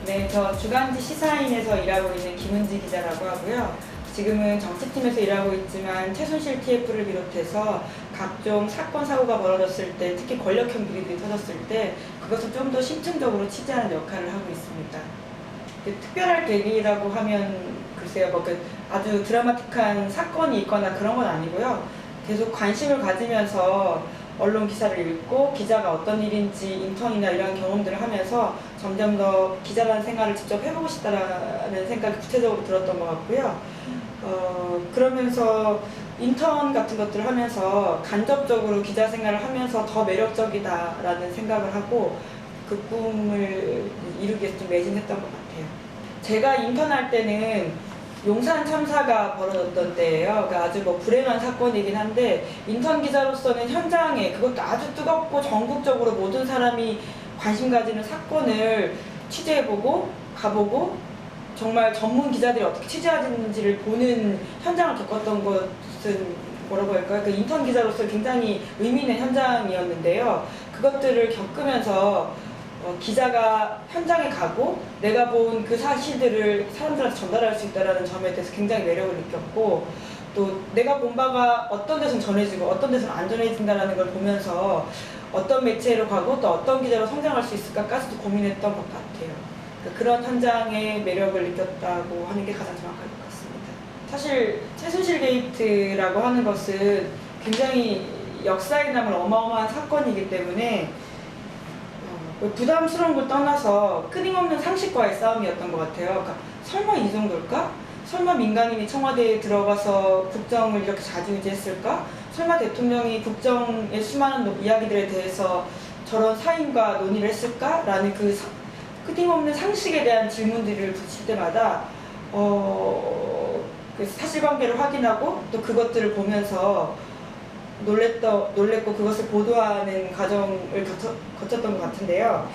네, 저 주간지 시사인에서 일하고 있는 김은지 기자라고 하고요. 지금은 정치팀에서 일하고 있지만 최순실 TF를 비롯해서 각종 사건, 사고가 벌어졌을 때, 특히 권력형 비리들이 터졌을 때 그것을 좀 더 심층적으로 취재하는 역할을 하고 있습니다. 특별할 계기라고 하면 글쎄요, 아주 드라마틱한 사건이 있거나 그런 건 아니고요. 계속 관심을 가지면서 언론 기사를 읽고 기자가 어떤 일인지 인턴이나 이런 경험들을 하면서 점점 더 기자라는 생활을 직접 해보고 싶다라는 생각이 구체적으로 들었던 것 같고요. 그러면서 인턴 같은 것들을 하면서 간접적으로 기자 생활을 하면서 더 매력적이다라는 생각을 하고 그 꿈을 이루기 위해서 좀 매진했던 것 같아요. 제가 인턴할 때는 용산 참사가 벌어졌던 때예요. 그러니까 아주 불행한 사건이긴 한데 인턴 기자로서는 현장에 그것도 아주 뜨겁고 전국적으로 모든 사람이 관심 가지는 사건을 취재해보고 가보고 정말 전문 기자들이 어떻게 취재하는지를 보는 현장을 겪었던 것은 뭐라고 할까요? 그 인턴 기자로서 굉장히 의미 있는 현장이었는데요. 그것들을 겪으면서 기자가 현장에 가고 내가 본 그 사실들을 사람들한테 전달할 수 있다는 점에 대해서 굉장히 매력을 느꼈고, 또 내가 본 바가 어떤 데서는 전해지고 어떤 데서는 안 전해진다는 걸 보면서 어떤 매체로 가고 또 어떤 기자로 성장할 수 있을까까지도 고민했던 것 같아요. 그런 현장의 매력을 느꼈다고 하는 게 가장 정확할 것 같습니다. 사실 최순실 게이트라고 하는 것은 굉장히 역사에 남을 어마어마한 사건이기 때문에 부담스러운 걸 떠나서 끊임없는 상식과의 싸움이었던 것 같아요. 그러니까 설마 이 정도일까? 설마 민간인이 청와대에 들어가서 국정을 이렇게 좌지우지했을까? 설마 대통령이 국정의 수많은 이야기들에 대해서 저런 사인과 논의를 했을까? 라는 그 끊임없는 상식에 대한 질문들을 붙일 때마다 그 사실관계를 확인하고 또 그것들을 보면서 놀랬고 그것을 보도하는 과정을 거쳤던 것 같은데요.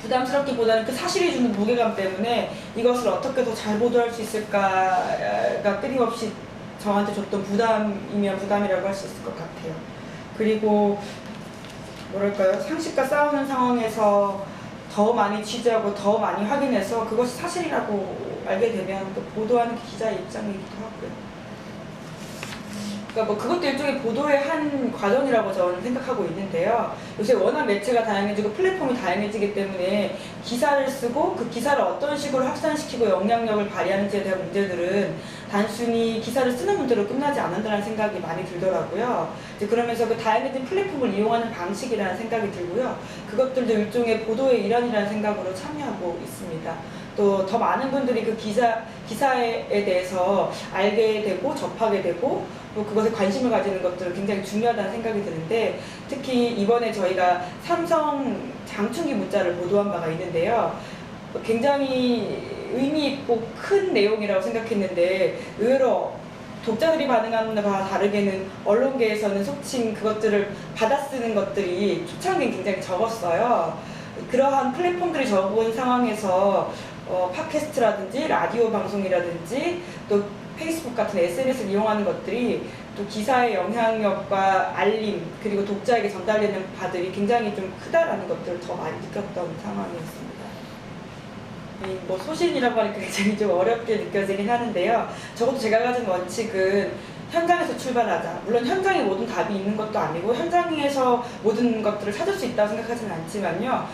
부담스럽기보다는 그 사실이 주는 무게감 때문에 이것을 어떻게 더 잘 보도할 수 있을까가 끊임없이 저한테 줬던 부담이면 부담이라고 할 수 있을 것 같아요. 그리고 뭐랄까요, 상식과 싸우는 상황에서 더 많이 취재하고 더 많이 확인해서 그것이 사실이라고 알게 되면 또 보도하는 기자의 입장이기도 하고요. 그러니까 그것도 일종의 보도의 한 과정이라고 저는 생각하고 있는데요. 요새 워낙 매체가 다양해지고 플랫폼이 다양해지기 때문에 기사를 쓰고 그 기사를 어떤 식으로 확산시키고 영향력을 발휘하는지에 대한 문제들은 단순히 기사를 쓰는 문제로 끝나지 않는다는 생각이 많이 들더라고요. 이제 그러면서 그 다양해진 플랫폼을 이용하는 방식이라는 생각이 들고요. 그것들도 일종의 보도의 일환이라는 생각으로 참여하고 있습니다. 또 더 많은 분들이 그 기사에 대해서 알게 되고 접하게 되고 또 그것에 관심을 가지는 것들은 굉장히 중요하다는 생각이 드는데, 특히 이번에 저희가 삼성 장충기 문자를 보도한 바가 있는데요. 굉장히 의미 있고 큰 내용이라고 생각했는데 의외로 독자들이 반응하는 바와 다르게는 언론계에서는 속칭 그것들을 받아쓰는 것들이 초창기엔 굉장히 적었어요. 그러한 플랫폼들이 적은 상황에서 팟캐스트라든지 라디오 방송이라든지 또 페이스북 같은 SNS를 이용하는 것들이 또 기사의 영향력과 알림 그리고 독자에게 전달되는 바들이 굉장히 좀 크다라는 것들을 더 많이 느꼈던 상황이었습니다. 소신이라고 하니까 굉장히 좀 어렵게 느껴지긴 하는데요. 적어도 제가 가진 원칙은 현장에서 출발하자. 물론 현장에 모든 답이 있는 것도 아니고 현장에서 모든 것들을 찾을 수 있다고 생각하지는 않지만요.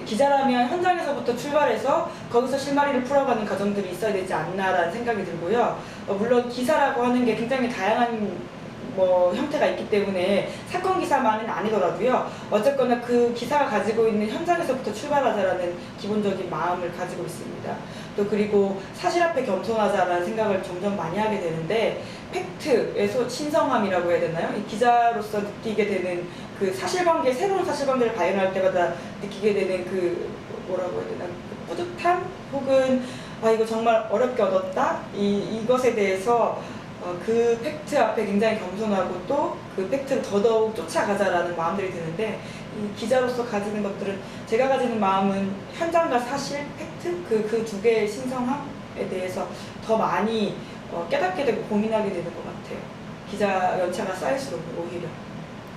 기자라면 현장에서부터 출발해서 거기서 실마리를 풀어가는 과정들이 있어야 되지 않나라는 생각이 들고요. 물론 기사라고 하는 게 굉장히 다양한 형태가 있기 때문에 사건 기사만은 아니더라도요. 어쨌거나 그 기사가 가지고 있는 현장에서부터 출발하자라는 기본적인 마음을 가지고 있습니다. 또 그리고 사실 앞에 겸손하자라는 생각을 점점 많이 하게 되는데, 팩트의 신성함이라고 해야 되나요? 이 기자로서 느끼게 되는 그 사실관계, 새로운 사실관계를 발견할 때마다 느끼게 되는 그 뭐라고 해야 되나, 그 뿌듯함? 혹은 이거 정말 어렵게 얻었다? 이것에 대해서 그 팩트 앞에 굉장히 겸손하고 또 그 팩트를 더더욱 쫓아가자라는 마음들이 드는데, 이 기자로서 가지는 것들은, 제가 가지는 마음은 현장과 사실, 팩트, 그 두 개의 신성함에 대해서 더 많이 깨닫게 되고 고민하게 되는 것 같아요. 기자 연차가 쌓일수록 오히려.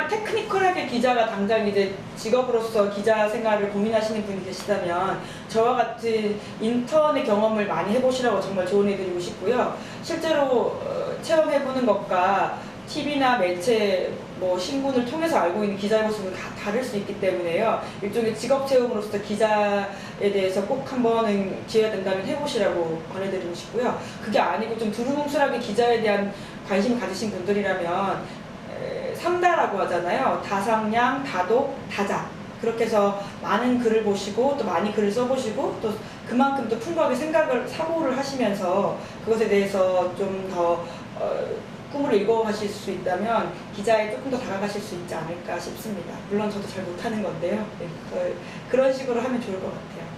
테크니컬하게 기자가 당장 이제 직업으로서 기자 생활을 고민하시는 분이 계시다면 저와 같은 인턴의 경험을 많이 해보시라고 정말 조언해드리고 싶고요. 실제로 체험해보는 것과 TV나 매체, 신문을 통해서 알고 있는 기자의 모습은 다 다를 수 있기 때문에요. 일종의 직업 체험으로서 기자에 대해서 꼭 한 번은 기회가 된다면 해보시라고 권해드리고 싶고요. 그게 아니고 좀 두루뭉술하게 기자에 대한 관심을 가지신 분들이라면 삼다라고 하잖아요. 다상량, 다독, 다자. 그렇게 해서 많은 글을 보시고 또 많이 글을 써보시고 또 그만큼 또 풍부하게 사고를 하시면서 그것에 대해서 좀 더 꿈을 이루어가실 수 있다면 기자에 조금 더 다가가실 수 있지 않을까 싶습니다. 물론 저도 잘 못하는 건데요. 네, 그런 식으로 하면 좋을 것 같아요.